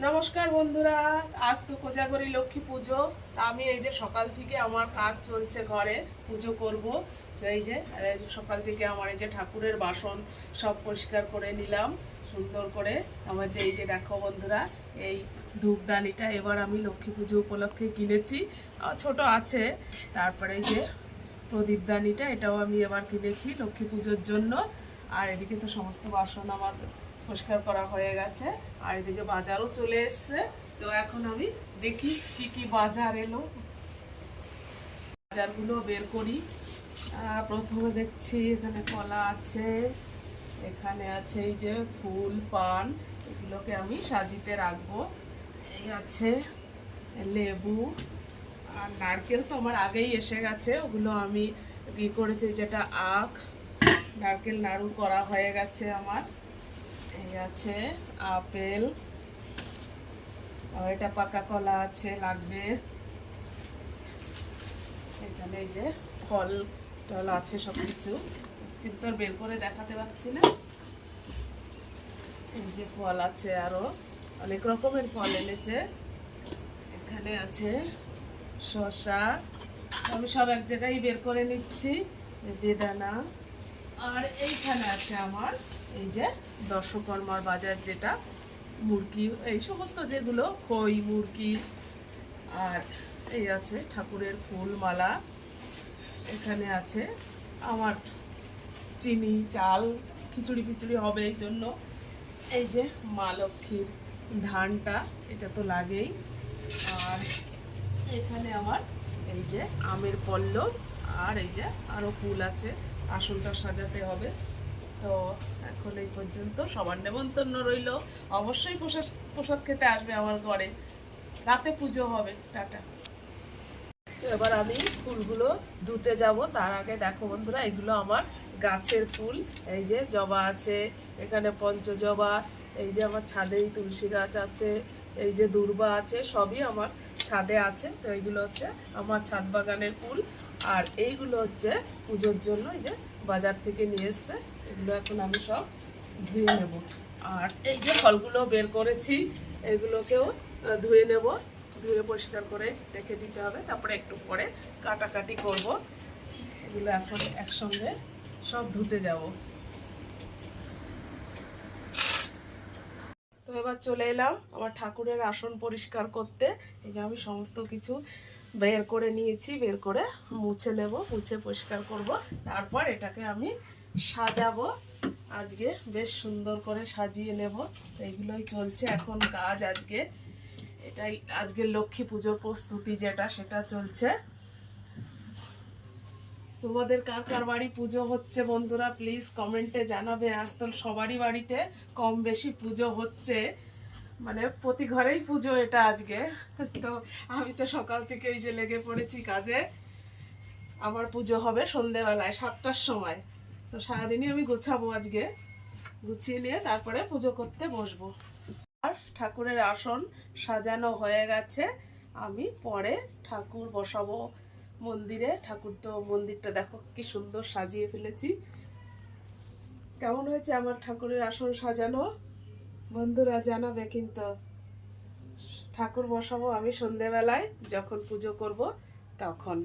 নমস্কার বন্ধুরা, আজ তো কোজাগরী লক্ষ্মী পুজো। আমি এই যে সকাল থেকে আমার কাজ চলছে, ঘরে পুজো করব। তো এই যে সকাল থেকে আমার এই যে ঠাকুরের বাসন সব পরিষ্কার করে নিলাম সুন্দর করে। আমার যে এই যে দেখো বন্ধুরা, এই ধূপদানিটা এবার আমি লক্ষ্মী পুজো উপলক্ষে কিনেছি, ছোট আছে। তারপরে এই যে প্রদীপদানিটা, এটাও আমি এবার কিনেছি লক্ষ্মী পুজোর জন্য। আর এদিকে তো সমস্ত বাসন আমার পরিষ্কার করা হয়ে গেছে, আর এদিকে বাজারও চলে এসছে। তো এখন আমি দেখি কি কি বাজার এলো, বাজারগুলো বের করি। প্রথমে দেখছি এখানে কলা আছে, এখানে আছে এই যে ফুল পান, এগুলোকে আমি সাজিতে রাখবো। এই আছে লেবু, আর নারকেল তো আমার আগেই এসে গেছে, ওগুলো আমি কি করেছি, যেটা আখ নারকেল নাড়ু করা হয়ে গেছে আমার। এই আছে আপেল, আর এটা পাকা কলা আছে, লাগবে। এখানে এই যে ফল টল আছে, সব কিছু কিন্তু আর বের করে দেখাতে পারছি না। এই যে ফল আছে, আরো অনেক রকমের ফল এনেছে। এখানে আছে শসা, আমি সব এক জায়গায় বের করে নিচ্ছি। বেদানা, আর এইখানে আছে আমার এই যে দর্শকর্মার বাজার, যেটা মুরগি এই সমস্ত যেগুলো খই মুরগি। আর এই আছে ঠাকুরের ফুল মালা, এখানে আছে আমার চিনি চাল, খিচুড়ি ফিচুড়ি হবে এই জন্য। এই যে মা লক্ষ্মীর ধানটা, এটা তো লাগেই। আর এখানে আমার এই যে আমের পল্লব, আর এই যে আরও ফুল আছে, আসনটা সাজাতে হবে। তো এখন এই পর্যন্ত, সবার নেমন্তন্ন রইল, অবশ্যই প্রসাদ প্রসাদ খেতে আসবে আমার ঘরে, রাতে পুজো হবে। টাটা। তো এবার আমি ফুলগুলো ধুতে যাব, তার আগে দেখো বন্ধুরা, এগুলো আমার গাছের ফুল। এই যে জবা আছে, এখানে পঞ্চজবা, এই যে আমার ছাদেই তুলসী গাছ আছে, এই যে দূর্বা আছে, সবই আমার ছাদে আছে। তো এইগুলো হচ্ছে আমার ছাদ বাগানের ফুল। আর এইগুলো হচ্ছে পুজোর জন্য এই যে বাজার থেকে নিয়ে এসছে, এগুলো এখন আমি সব ধুয়ে নেব। আর এই যে ফলগুলো বের করেছি, এগুলোকেও ধুয়ে নেব, ধুয়ে পরিষ্কার করে রেখে দিতে হবে। তারপরে একটু পরে কাটাকাটি করব, এগুলো এখন একসঙ্গে সব ধুতে যাব। তো এবার চলে এলাম আমার ঠাকুরের আসন পরিষ্কার করতে। এই যে আমি সমস্ত কিছু বের করে নিয়েছি, বের করে মুছে নেব, মুছে পরিষ্কার করব। তারপর এটাকে আমি সাজাবো, আজকে বেশ সুন্দর করে সাজিয়ে নেব। এইগুলোই চলছে এখন কাজ আজকে, এটাই আজকে লক্ষ্মী পুজোর প্রস্তুতি যেটা, সেটা চলছে। তোমাদের কার কার বাড়ি পুজো হচ্ছে বন্ধুরা, প্লিজ কমেন্টে জানাবে। আজকাল সবারই বাড়িতে কম বেশি পুজো হচ্ছে, মানে প্রতি ঘরেই পুজো এটা আজকে। তো আমি তো সকাল থেকে এই যে লেগে পড়েছি কাজে। আমার পুজো হবে সন্ধেবেলায় 7টার সময়। তো সারাদিনই আমি গোছাবো আজকে, গুছিয়ে নিয়ে তারপরে পুজো করতে বসবো। আর ঠাকুরের আসন সাজানো হয়ে গেছে, আমি পরে ঠাকুর বসাবো মন্দিরে। ঠাকুর তো মন্দিরটা দেখো কি সুন্দর সাজিয়ে ফেলেছি। কেমন হয়েছে আমার ঠাকুরের আসন সাজানো বন্ধুরা, জানাবে কিন্তু। ঠাকুর বসাবো আমি সন্ধেবেলায়, যখন পুজো করব তখন।